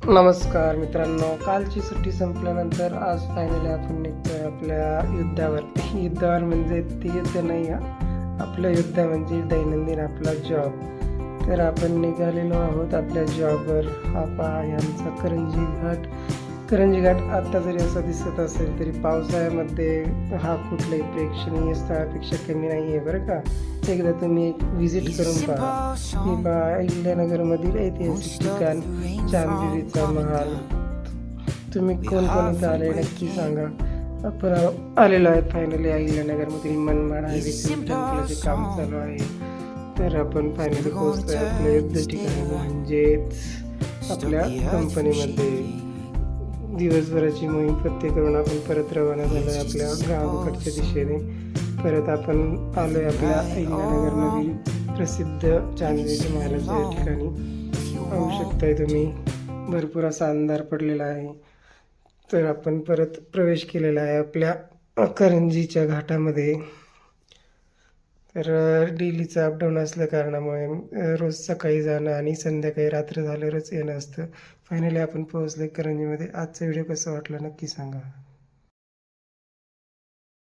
नमस्कार मित्रांनो, कालची सुट्टी संपल्यानंतर आज फायनली आपण निघतोय आपल्या युद्धावर म्हणजे ते युद्ध नाही आपलं युद्ध म्हणजे दैनंदिन आपला जॉब. तर आपण निघालेलो आहोत आपल्या जॉबवर. हा पहा यांचा करंजी घाट आता जरी असा दिसत असेल तरी पावसाळ्यामध्ये हा कुठल्याही प्रेक्षणीय स्थळापेक्षा कमी नाही आहे बरं का. एकदा तुम्ही एक व्हिजिट करून पहा. ही पहा अहिल्यानगरमधील ऐतिहासिक ठिकाण चांदबिबीचा महाल. तुम्ही कोण इथं आले नक्की सांगा. आपण आलेलो आहे फायनली अहिल्यानगरमधील मनमाड टेम्पलचे काम चालू आहे. तर आपण फायनली पोहोचतोय आपल्या युद्ध ठिकाणी म्हणजेच आपल्या कंपनीमध्ये. दिवसभराची मोहीम फत्ते करून आपण परत रवाना झालो आहे आपल्या गावाकडच्या दिशेने. परत आपण आलोय आपल्या अहिल्यानगरमधील प्रसिद्ध चांदबिबीच्या महालाच्या ठिकाणी. पाहू शकताय तुम्ही भरपूर असा अंधार पडलेला आहे. तर आपण परत प्रवेश केलेला आहे आपल्या करंजीच्या घाटामध्ये. तर डेलीचं अपडाऊन असल्या कारणामुळे रोज सकाळी जाणं आणि संध्याकाळी रात्र झाल्यावरच येणं असतं. फायनली आपण पोहोचले करंजीमध्ये. आजचा व्हिडिओ कसा वाटला नक्की सांगा.